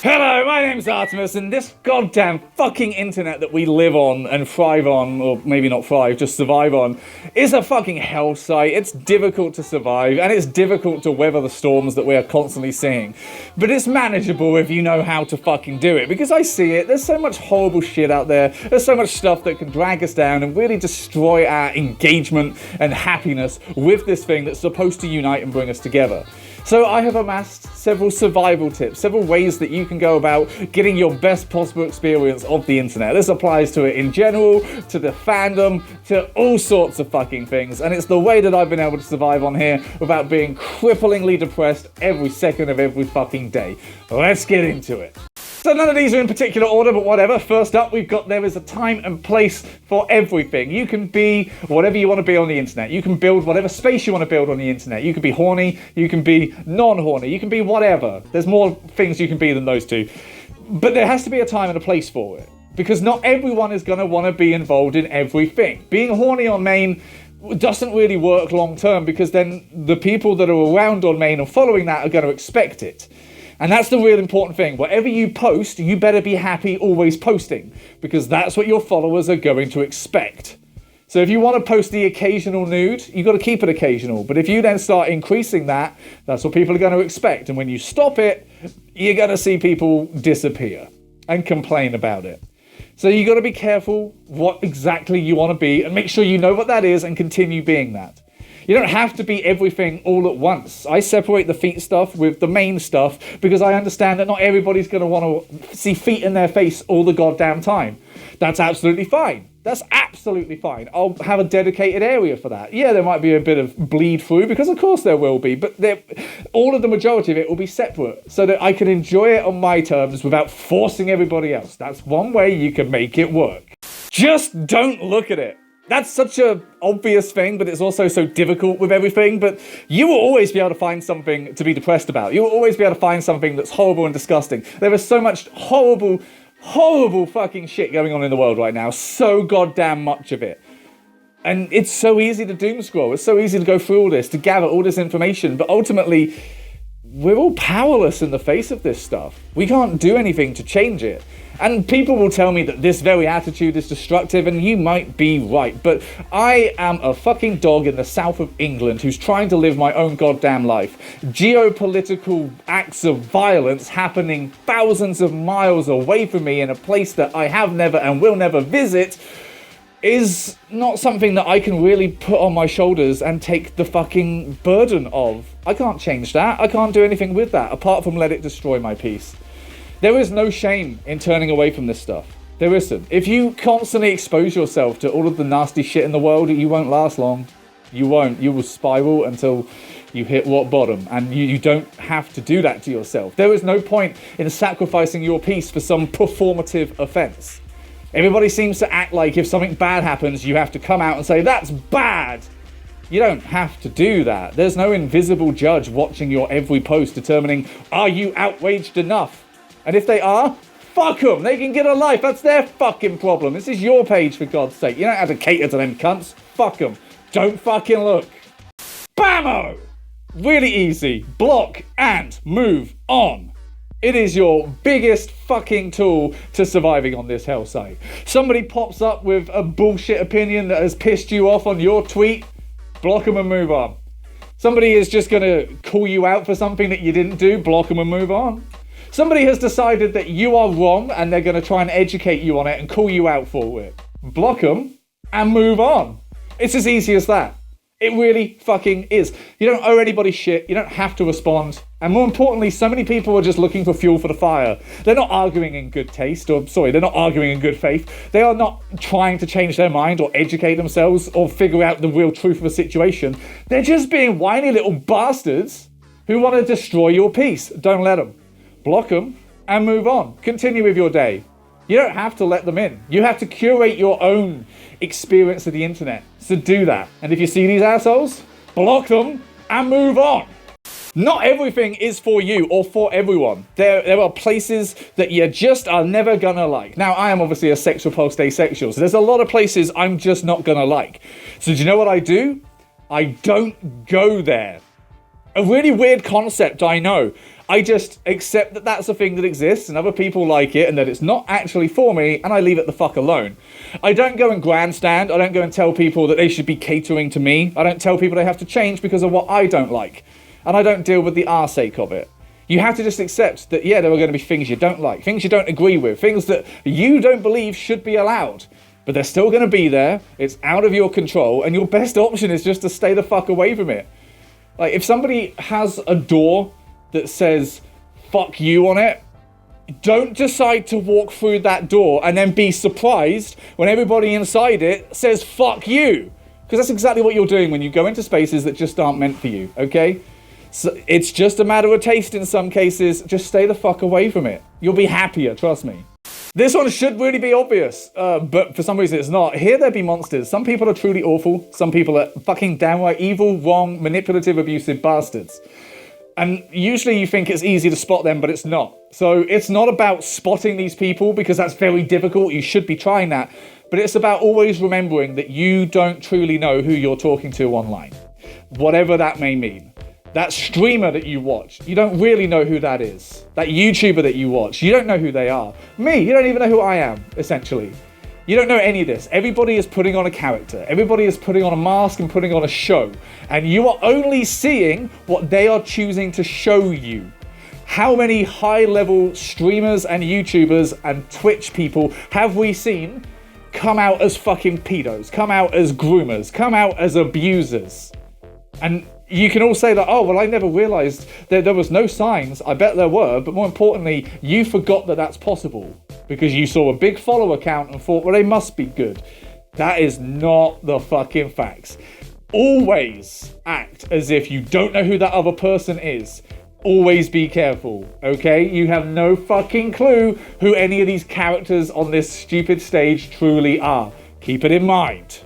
Hello, my name's Artemis, and this goddamn fucking internet that we live on and thrive on, or maybe not thrive, just survive on, is a fucking hell site. It's difficult to survive, and it's difficult to weather the storms that we are constantly seeing. But it's manageable if you know how to fucking do it, because I see it. There's so much horrible shit out there. There's so much stuff that can drag us down and really destroy our engagement and happiness with this thing that's supposed to unite and bring us together. So I have amassed several survival tips, several ways that you can go about getting your best possible experience of the internet. This applies to it in general, to the fandom, to all sorts of fucking things. And it's the way that I've been able to survive on here without being cripplingly depressed every second of every fucking day. Let's get into it. So none of these are in particular order, but whatever. First up, we've got there is a time and place for everything. You can be whatever you want to be on the internet. You can build whatever space you want to build on the internet. You can be horny, you can be non-horny, you can be whatever. There's more things you can be than those two. But there has to be a time and a place for it. Because not everyone is going to want to be involved in everything. Being horny on main doesn't really work long term, because then the people that are around on main and following that are going to expect it. And that's the real important thing. Whatever you post, you better be happy always posting, because that's what your followers are going to expect. So if you want to post the occasional nude, you've got to keep it occasional. But if you then start increasing that, that's what people are going to expect. And when you stop it, you're going to see people disappear and complain about it. So you've got to be careful what exactly you want to be and make sure you know what that is and continue being that. You don't have to be everything all at once. I separate the feet stuff with the main stuff because I understand that not everybody's going to want to see feet in their face all the goddamn time. That's absolutely fine. That's absolutely fine. I'll have a dedicated area for that. Yeah, there might be a bit of bleed through, because of course there will be, but all of the majority of it will be separate so that I can enjoy it on my terms without forcing everybody else. That's one way you can make it work. Just don't look at it. That's such an obvious thing, but it's also so difficult with everything. But you will always be able to find something to be depressed about. You will always be able to find something that's horrible and disgusting. There is so much horrible fucking shit going on in the world right now. So goddamn much of it. And it's so easy to doom scroll. It's so easy to go through all this, to gather all this information. But ultimately, we're all powerless in the face of this stuff. We can't do anything to change it. And people will tell me that this very attitude is destructive, and you might be right, but I am a fucking dog in the south of England who's trying to live my own goddamn life. Geopolitical acts of violence happening thousands of miles away from me in a place that I have never and will never visit is not something that I can really put on my shoulders and take the fucking burden of. I can't change that. I can't do anything with that apart from let it destroy my peace. There is no shame in turning away from this stuff. There isn't. If you constantly expose yourself to all of the nasty shit in the world, you won't last long. You won't. You will spiral until you hit rock bottom. And you don't have to do that to yourself. There is no point in sacrificing your peace for some performative offense. Everybody seems to act like if something bad happens, you have to come out and say, that's bad. You don't have to do that. There's no invisible judge watching your every post determining, are you outraged enough? And if they are, fuck them. They can get a life. That's their fucking problem. This is your page, for God's sake. You don't have to cater to them cunts. Fuck them. Don't fucking look. Bammo! Really easy. Block and move on. It is your biggest fucking tool to surviving on this hell site. Somebody pops up with a bullshit opinion that has pissed you off on your tweet. Block them and move on. Somebody is just going to call you out for something that you didn't do. Block them and move on. Somebody has decided that you are wrong and they're going to try and educate you on it and call you out for it. Block them and move on. It's as easy as that. It really fucking is. You don't owe anybody shit. You don't have to respond. And more importantly, so many people are just looking for fuel for the fire. They're not arguing in good taste, they're not arguing in good faith. They are not trying to change their mind or educate themselves or figure out the real truth of a situation. They're just being whiny little bastards who want to destroy your peace. Don't let them. Block them and move on. Continue with your day. You don't have to let them in. You have to curate your own experience of the internet. So do that. And if you see these assholes, block them and move on. Not everything is for you or for everyone. There are places that you just are never gonna like. Now, I am obviously a sex repulsed asexual, so there's a lot of places I'm just not gonna like. So do you know what I do? I don't go there. A really weird concept, I know. I just accept that that's a thing that exists and other people like it and that it's not actually for me, and I leave it the fuck alone. I don't go and grandstand. I don't go and tell people that they should be catering to me. I don't tell people they have to change because of what I don't like. And I don't deal with the sake of it. You have to just accept that, yeah, there are going to be things you don't like, things you don't agree with, things that you don't believe should be allowed. But they're still going to be there. It's out of your control, and your best option is just to stay the fuck away from it. Like, if somebody has a door that says, fuck you on it, don't decide to walk through that door and then be surprised when everybody inside it says, fuck you. Because that's exactly what you're doing when you go into spaces that just aren't meant for you, okay? So it's just a matter of taste in some cases. Just stay the fuck away from it. You'll be happier, trust me. This one should really be obvious, but for some reason it's not. Here there be monsters. Some people are truly awful. Some people are fucking downright evil, wrong, manipulative, abusive bastards. And usually you think it's easy to spot them, but it's not. So it's not about spotting these people, because that's very difficult. You should be trying that. But it's about always remembering that you don't truly know who you're talking to online. Whatever that may mean. That streamer that you watch, you don't really know who that is. That YouTuber that you watch, you don't know who they are. Me, you don't even know who I am, essentially. You don't know any of this. Everybody is putting on a character. Everybody is putting on a mask and putting on a show. And you are only seeing what they are choosing to show you. How many high-level streamers and YouTubers and Twitch people have we seen come out as fucking pedos, come out as groomers, come out as abusers? And you can all say that, oh, well, I never realized that there was no signs. I bet there were, but more importantly, you forgot that that's possible because you saw a big follower count and thought, well, they must be good. That is not the fucking facts. Always act as if you don't know who that other person is. Always be careful, okay? You have no fucking clue who any of these characters on this stupid stage truly are. Keep it in mind.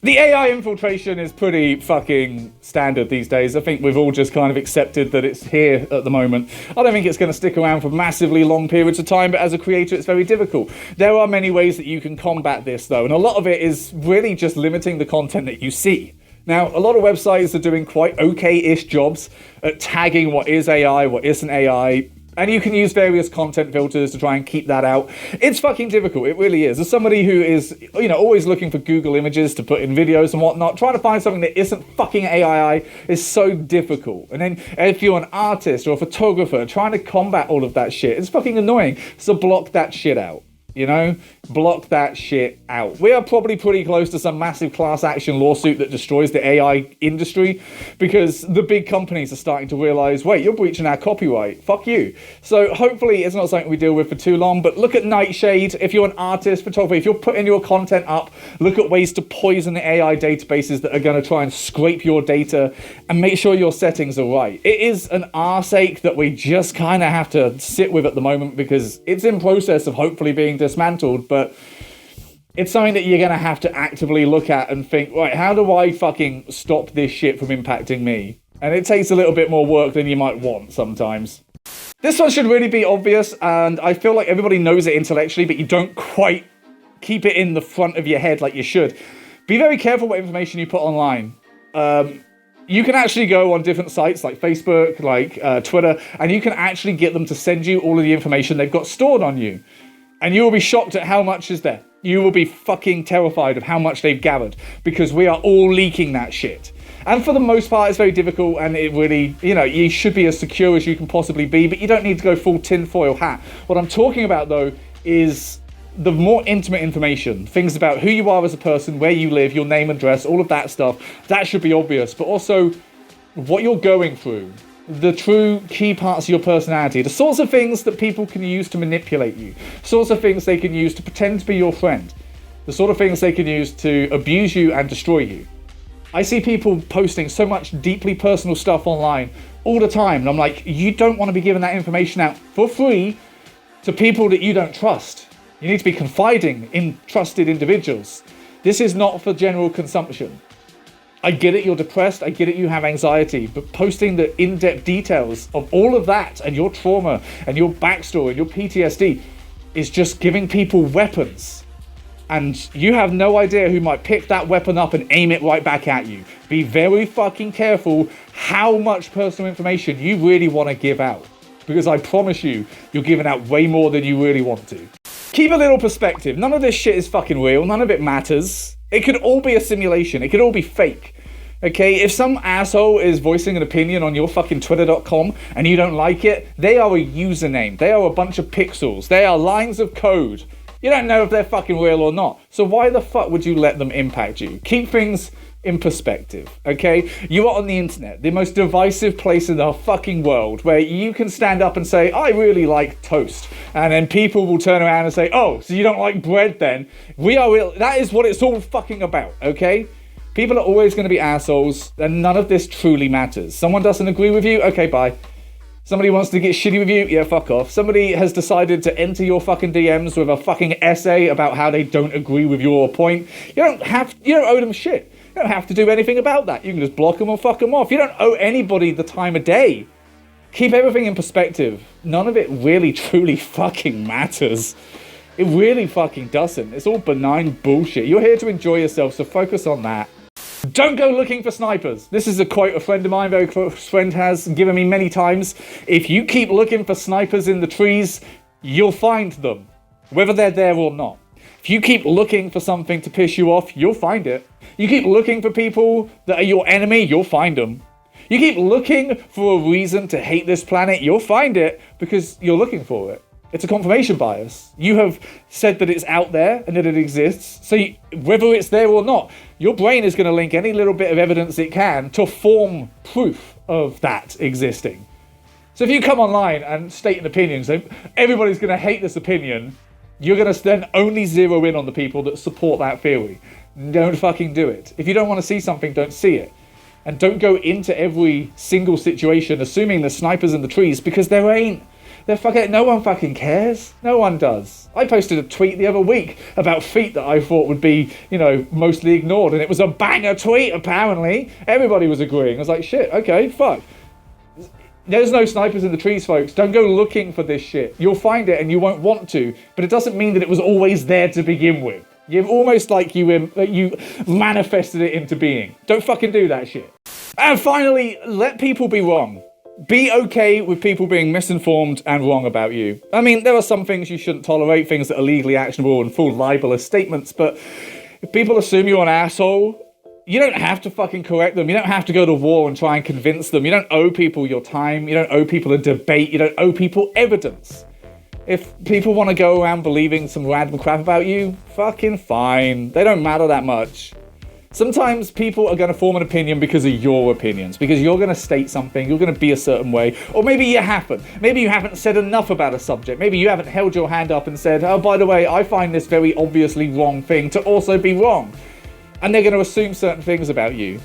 The AI infiltration is pretty fucking standard these days. I think we've all just kind of accepted that it's here at the moment. I don't think it's going to stick around for massively long periods of time, but as a creator, it's very difficult. There are many ways that you can combat this, though, and a lot of it is really just limiting the content that you see. Now, a lot of websites are doing quite okay-ish jobs at tagging what is AI, what isn't AI, and you can use various content filters to try and keep that out. It's fucking difficult, it really is. As somebody who is, always looking for Google images to put in videos and whatnot, trying to find something that isn't fucking AI is so difficult. And then if you're an artist or a photographer trying to combat all of that shit, it's fucking annoying. So block that shit out. Block that shit out. We are probably pretty close to some massive class action lawsuit that destroys the AI industry because the big companies are starting to realize, wait, you're breaching our copyright. Fuck you. So hopefully it's not something we deal with for too long, but look at Nightshade. If you're an artist, photographer, if you're putting your content up, look at ways to poison the AI databases that are going to try and scrape your data and make sure your settings are right. It is an arse-ache that we just kind of have to sit with at the moment because it's in process of hopefully being dismantled, but it's something that you're going to have to actively look at and think, right, how do I fucking stop this shit from impacting me? And it takes a little bit more work than you might want sometimes. This one should really be obvious, and I feel like everybody knows it intellectually, but you don't quite keep it in the front of your head like you should. Be very careful what information you put online. You can actually go on different sites like Facebook, like Twitter, and you can actually get them to send you all of the information they've got stored on you. And you will be shocked at how much is there. You will be fucking terrified of how much they've gathered because we are all leaking that shit. And for the most part, it's very difficult and it really, you should be as secure as you can possibly be, but you don't need to go full tinfoil hat. What I'm talking about, though, is the more intimate information, things about who you are as a person, where you live, your name, address, all of that stuff. That should be obvious, but also what you're going through. The true key parts of your personality, the sorts of things that people can use to manipulate you, sorts of things they can use to pretend to be your friend, the sort of things they can use to abuse you and destroy you. I see people posting so much deeply personal stuff online all the time, and I'm like, you don't want to be giving that information out for free to people that you don't trust. You need to be confiding in trusted individuals. This is not for general consumption. I get it, you're depressed, I get it, you have anxiety, but posting the in-depth details of all of that and your trauma and your backstory and your PTSD is just giving people weapons. And you have no idea who might pick that weapon up and aim it right back at you. Be very fucking careful how much personal information you really want to give out. because I promise you, you're giving out way more than you really want to. Keep a little perspective. None of this shit is fucking real. None of it matters. It could all be a simulation. It could all be fake. Okay, if some asshole is voicing an opinion on your fucking twitter.com and you don't like it, they are a username. They are a bunch of pixels. They are lines of code. You don't know if they're fucking real or not. So why the fuck would you let them impact you? Keep things in perspective, okay? You are on the internet, the most divisive place in the fucking world, where you can stand up and say, I really like toast. And then people will turn around and say, oh, so you don't like bread then? That is what it's all fucking about, okay? People are always going to be assholes, and none of this truly matters. Someone doesn't agree with you? Okay, bye. Somebody wants to get shitty with you? Yeah, fuck off. Somebody has decided to enter your fucking DMs with a fucking essay about how they don't agree with your point. You don't owe them shit. You don't have to do anything about that. You can just block them or fuck them off. You don't owe anybody the time of day. Keep everything in perspective. None of it really truly fucking matters. It really fucking doesn't. It's all benign bullshit. You're here to enjoy yourself, so focus on that. Don't go looking for snipers. This is a quote a friend of mine, very close friend, has given me many times. If you keep looking for snipers in the trees, you'll find them, whether they're there or not. If you keep looking for something to piss you off, you'll find it. You keep looking for people that are your enemy, you'll find them. You keep looking for a reason to hate this planet, you'll find it because you're looking for it. It's a confirmation bias. You have said that it's out there and that it exists. So whether it's there or not, your brain is going to link any little bit of evidence it can to form proof of that existing. So if you come online and state an opinion, so everybody's going to hate this opinion, you're going to then only zero in on the people that support that theory. Don't fucking do it. If you don't want to see something, don't see it. And don't go into every single situation assuming there's snipers in the trees, because there ain't. No one fucking cares. No one does. I posted a tweet the other week about feet that I thought would be, mostly ignored, and it was a banger tweet, apparently. Everybody was agreeing. I was like, shit, okay, fuck. There's no snipers in the trees, folks. Don't go looking for this shit. You'll find it and you won't want to, but it doesn't mean that it was always there to begin with. You're almost like you manifested it into being. Don't fucking do that shit. And finally, let people be wrong. Be okay with people being misinformed and wrong about you. I mean, there are some things you shouldn't tolerate, things that are legally actionable and full libelous statements, but if people assume you're an asshole, you don't have to fucking correct them. You don't have to go to war and try and convince them. You don't owe people your time. You don't owe people a debate. You don't owe people evidence. If people want to go around believing some random crap about you, fucking fine. They don't matter that much. Sometimes people are going to form an opinion because of your opinions, because you're going to state something, you're going to be a certain way, or maybe you haven't. Maybe you haven't said enough about a subject. Maybe you haven't held your hand up and said, oh, by the way, I find this very obviously wrong thing to also be wrong. And they're going to assume certain things about you.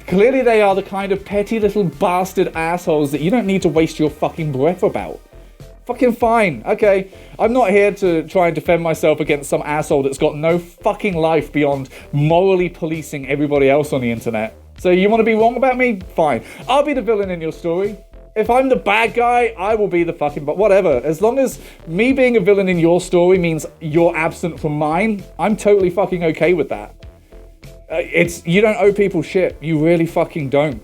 Clearly they are the kind of petty little bastard assholes that you don't need to waste your fucking breath about. Fucking fine, okay. I'm not here to try and defend myself against some asshole that's got no fucking life beyond morally policing everybody else on the internet. So you want to be wrong about me? Fine. I'll be the villain in your story. If I'm the bad guy, I will be the fucking... But whatever. As long as me being a villain in your story means you're absent from mine, I'm totally fucking okay with that. You don't owe people shit. You really fucking don't.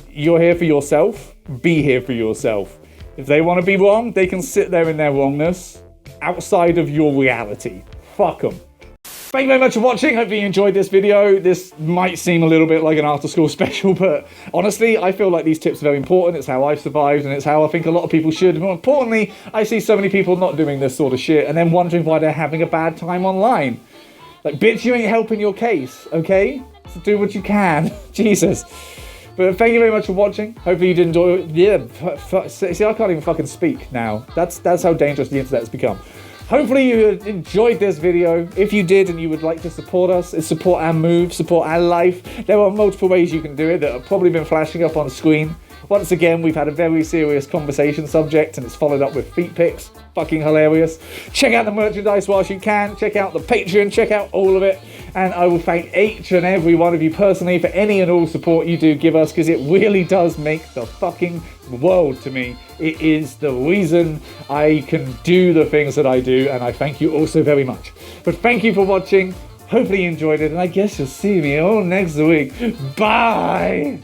You're here for yourself. Be here for yourself. If they want to be wrong, they can sit there in their wrongness outside of your reality. Fuck them. Thank you very much for watching. Hope you enjoyed this video. This might seem a little bit like an after-school special, but honestly, I feel like these tips are very important. It's how I've survived, and it's how I think a lot of people should. More importantly, I see so many people not doing this sort of shit and then wondering why they're having a bad time online. Like, bitch, you ain't helping your case, okay? So do what you can. Jesus. But thank you very much for watching. Hopefully you did enjoy it. Yeah, see, I can't even fucking speak now. That's how dangerous the internet has become. Hopefully you enjoyed this video. If you did and you would like to support us, support our move, support our life, there are multiple ways you can do it that have probably been flashing up on screen. Once again, we've had a very serious conversation subject and it's followed up with feet pics. Fucking hilarious. Check out the merchandise whilst you can. Check out the Patreon. Check out all of it. And I will thank each and every one of you personally for any and all support you do give us, because it really does make the fucking world to me. It is the reason I can do the things that I do, and I thank you all so very much. But thank you for watching. Hopefully you enjoyed it, and I guess you'll see me all next week. Bye!